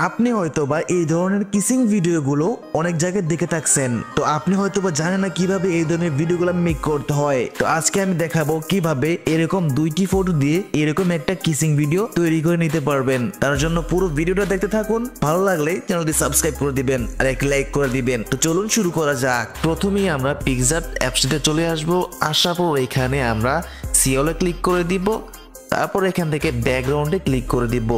আপনি হয়তোবা এই ধরনের কিসিং ভিডিওগুলো অনেক জায়গায় দেখে থাকছেন, তো আপনি হয়তোবা জানেন না কিভাবে এই ধরনের ভিডিওগুলো মেক করতে হয়। তো আজকে আমি দেখাবো কিভাবে এরকম দুইটি ফটো দিয়ে এরকম একটা কিসিং ভিডিও তৈরি করে নিতে পারবেন। তার জন্য পুরো ভিডিওটা দেখতে থাকুন, ভালো লাগলে চ্যানেলটি সাবস্ক্রাইব করে দিবেন আর একটা লাইক করে দিবেন। তো চলুন শুরু করা যাক। প্রথমেই আমরা পিক্সআর্ট অ্যাপসটিতে চলে আসবো। আসার পর এখানে আমরা সিওলে ক্লিক করে দিব, তারপর এখান থেকে ব্যাকগ্রাউন্ডে ক্লিক করে দিব।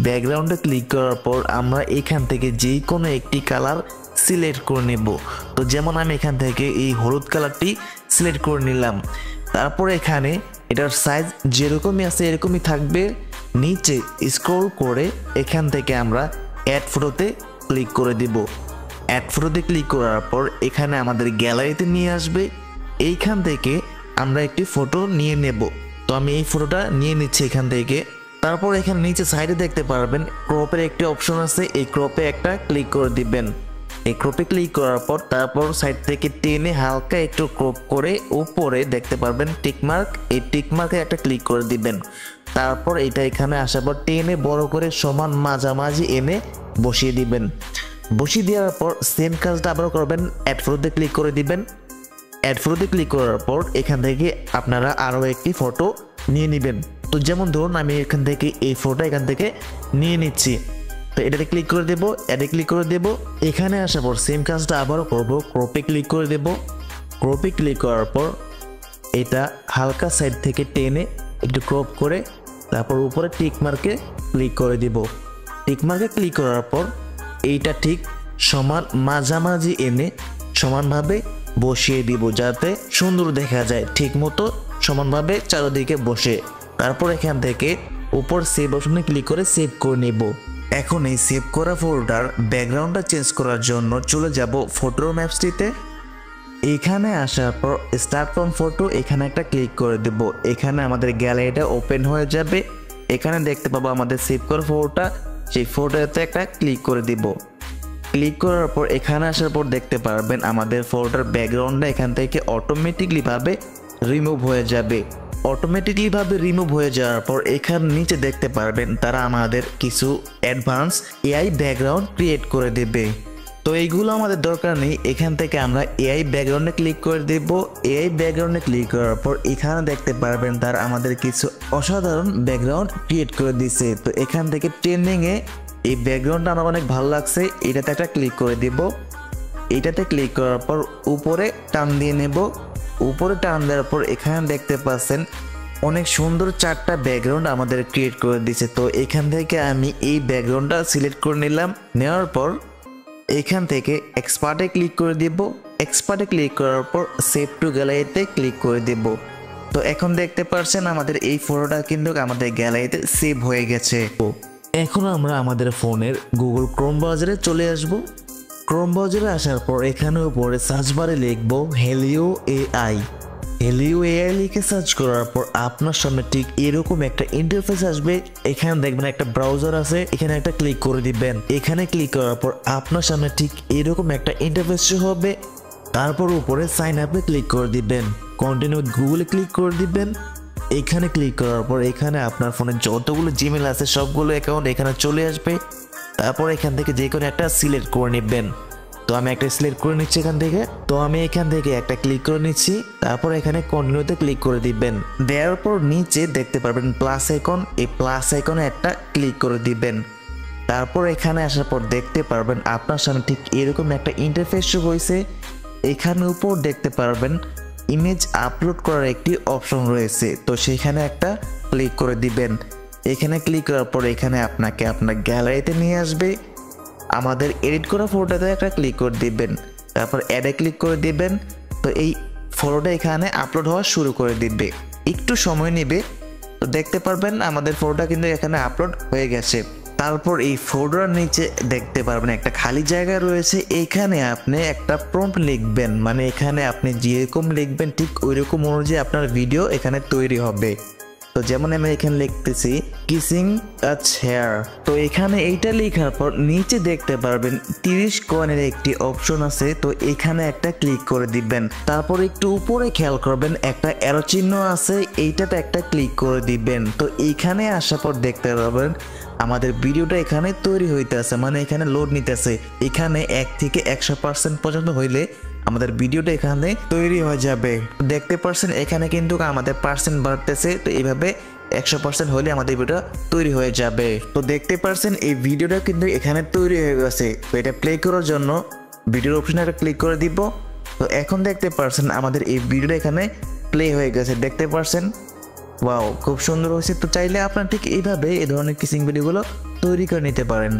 ব্যাকগ্রাউন্ডে ক্লিক করার পর আমরা এখান থেকে যে কোনো একটি কালার সিলেক্ট করে নেব। তো যেমন আমি এখান থেকে এই হলুদ কালারটি সিলেক্ট করে নিলাম। তারপর এখানে এটার সাইজ যেরকমই আছে এরকমই থাকবে। নিচে স্ক্রল করে এখান থেকে আমরা অ্যাড ফটোতে ক্লিক করে দিব। অ্যাড ফটোতে ক্লিক করার পর এখানে আমাদের গ্যালারিতে নিয়ে আসবে। এইখান থেকে আমরা একটি ফটো নিয়ে নেব। তো আমি এই ফটোটা নিয়ে নিচ্ছি এখান থেকে। তারপর এখানে নিচে সাইডে দেখতে পারবেন ক্রপের একটি অপশন আছে, এই ক্রপে একটা ক্লিক করে দিবেন। এই ক্রপে ক্লিক করার পর তারপর সাইড থেকে টেনে হালকা একটু ক্রপ করে উপরে দেখতে পারবেন টিকমার্ক, এই টিকমার্কে একটা ক্লিক করে দিবেন। তারপর এটা এখানে আসার পর টেনে বড় করে সমান মাঝামাঝি এনে বসিয়ে দিবেন। বসিয়ে দেওয়ার পর সেম কাজটা আবারও করবেন, অ্যাড ফটোতে ক্লিক করে দিবেন। অ্যাড ফটোতে ক্লিক করার পর এখান থেকে আপনারা আরও একটি ফটো নিয়ে নেবেন। তো যেমন ধরুন আমি এখান থেকে এই ফটোটা এখান থেকে নিয়ে নিচ্ছি। তো এটাতে ক্লিক করে দেবো, অ্যাডে ক্লিক করে দেবো। এখানে আসার পর সেম কাজটা আবারও করবো, ক্রপে ক্লিক করে দেবো। ক্রপে ক্লিক করার পর এটা হালকা সাইড থেকে টেনে একটু ক্রপ করে তারপর উপরে টিকমার্কে ক্লিক করে দিব। টিকমার্কে ক্লিক করার পর এইটা ঠিক সমান মাঝামাঝি এনে সমানভাবে বসিয়ে দিব যাতে সুন্দর দেখা যায়, ঠিক মতো সমানভাবে চারিদিকে বসে। তারপর এখান থেকে উপর সেভ অপশনে ক্লিক করে সেভ করে নেব। এখন এই সেভ করা ফটোটার ব্যাকগ্রাউন্ডটা চেঞ্জ করার জন্য চলে যাব ফটো ম্যাপসটিতে। এখানে আসার পর স্টার্ট ফ্রম ফটো এখানে একটা ক্লিক করে দেব। এখানে আমাদের গ্যালারিটা ওপেন হয়ে যাবে। এখানে দেখতে পাবো আমাদের সেভ করা ফটোটা, সেই ফটোতে একটা ক্লিক করে দিব। ক্লিক করার পর এখানে আসার পর দেখতে পারবেন আমাদের ফটোটার ব্যাকগ্রাউন্ডটা এখান থেকে অটোমেটিকলি ভাবে রিমুভ হয়ে যাবে। অটোমেটিকলি ভাবে রিমুভ হয়ে যাওয়ার পর এখানে নিচে দেখতে পারবেন তারা আমাদের কিছু অ্যাডভান্স এআই ব্যাকগ্রাউন্ড ক্রিয়েট করে দেবে। তো এইগুলো আমাদের দরকার নেই। এখান থেকে আমরা এআই ব্যাকগ্রাউন্ডে ক্লিক করে দেব। এআই ব্যাকগ্রাউন্ডে ক্লিক করার পর এখানে দেখতে পারবেন তারা আমাদের কিছু অসাধারণ ব্যাকগ্রাউন্ড ক্রিয়েট করে দিছে। তো এখান থেকে ট্রেন্ডিংয়ে এই ব্যাকগ্রাউন্ডটা আমার অনেক ভালো লাগছে, এটাতে একটা ক্লিক করে দেব। এটাতে ক্লিক করার পর উপরে টান দিয়ে নেব। উপরে টান দেওয়ার পর এখানে দেখতে পাচ্ছেন অনেক সুন্দর চারটা ব্যাকগ্রাউন্ড আমাদের ক্রিয়েট করে দিয়েছে। তো এখান থেকে আমি এই ব্যাকগ্রাউন্ডটা সিলেক্ট করে নিলাম। নেওয়ার পর এখান থেকে এক্সপার্টে ক্লিক করে দেব। এক্সপার্টে ক্লিক করার পর সেভ টু গ্যালারিতে ক্লিক করে দেব। তো এখন দেখতে পাচ্ছেন আমাদের এই ফটোটা কিন্তু আমাদের গ্যালারিতে সেভ হয়ে গেছে। এখন আমরা আমাদের ফোনের গুগল ক্রোম ব্রাউজারে চলে আসব। ক্রোম ব্রাউজারে আসার পর এখানে উপরে সার্চ বারে লিখব হেলিও এআই। হেলিও এআই লিখে সার্চ করার পর আপনার সামনে ঠিক এরকম একটা ইন্টারফেস আসবে। এখানে দেখবেন একটা ব্রাউজার আছে, এখানে একটা ক্লিক করে দিবেন। এখানে ক্লিক করার পর আপনার সামনে ঠিক এরকম একটা ইন্টারফেস হবে। তারপর উপরে সাইন আপে ক্লিক করে দিবেন, কন্টিনিউ উইথ গুগলে ক্লিক করে দিবেন। এখানে ক্লিক করার পর এখানে আপনার ফোনে যতগুলো জিমেল আছে সবগুলো অ্যাকাউন্ট এখানে চলে আসবে। তারপর এখান থেকে যে কোনো একটা সিলেক্ট করে নেবেন। তো আমি একটা সিলেক্ট করে নিচ্ছি এখান থেকে। তো আমি এখান থেকে একটা ক্লিক করে নিচ্ছি। তারপর এখানে কন্টিনিউতে ক্লিক করে দিবেন। দেওয়ার পর নিচে দেখতে পারবেন প্লাস আইকন, এই প্লাস আইকনে একটা ক্লিক করে দিবেন। তারপর এখানে আসার পর দেখতে পারবেন আপনার সামনে ঠিক এরকম একটা ইন্টারফেস হয়েছে। এখানে উপর দেখতে পারবেন ইমেজ আপলোড করার একটি অপশন রয়েছে, তো সেখানে একটা ক্লিক করে দিবেন। এখানে ক্লিক করার পর এখানে আপনাকে আপনার গ্যালারিতে নিয়ে আসবে। আমাদের এডিট করা ফটোটাতে একটা ক্লিক করে দিবেন, তারপর অ্যাডে ক্লিক করে দিবেন। তো এই ফটোটা এখানে আপলোড হওয়া শুরু করে দিবে, একটু সময় নেবে। তো দেখতে পারবেন আমাদের ফটোটা কিন্তু এখানে আপলোড হয়ে গেছে। তারপর এই ফটোর নিচে দেখতে পারবেন একটা খালি জায়গা রয়েছে, এখানে আপনি একটা প্রম্পট লিখবেন, মানে এখানে আপনি যেরকম লিখবেন ঠিক ওই রকম অনুযায়ী আপনার ভিডিও এখানে তৈরি হবে। তো যেমন আমি এখানে লিখতেছি কিসিং আ চেয়ার। তো এখানে এইটা লেখার পর নিচে দেখতে পারবেন 30 কয়েনের একটি অপশন আছে, তো এখানে একটা ক্লিক করে দিবেন। তারপর একটু উপরে খেয়াল করবেন একটা অ্যারো চিহ্ন আছে, এইটাতে একটা ক্লিক করে দিবেন। তো এইখানে আসার পর দেখতে পারবেন আমাদের ভিডিওটা এখানে তৈরি হইতেছে, মানে এখানে লোড নিতেছে। এখানে 1 থেকে 100% পর্যন্ত হইলে আমাদের ভিডিওটা এখানে তৈরি হয়ে যাবে। দেখতে পারছেন এখানে কিন্তু আমাদের পার্সেন্ট বাড়তেছে। তো এইভাবে 100% হলে আমাদের ভিডিওটা তৈরি হয়ে যাবে। তো দেখতে পারছেন এই ভিডিওটা কিন্তু এখানে তৈরি হয়ে গেছে। তো এটা প্লে করার জন্য ভিডিওর অপশনে একটা ক্লিক করে দিব। তো এখন দেখতে পারছেন আমাদের এই ভিডিওটা এখানে প্লে হয়ে গেছে, দেখতে পারছেন। ওয়াও, খুব সুন্দর হয়েছে। তো চাইলে আপনারা ঠিক এইভাবে এই ধরনের কিসিং ভিডিওগুলো তৈরি করে নিতে পারেন।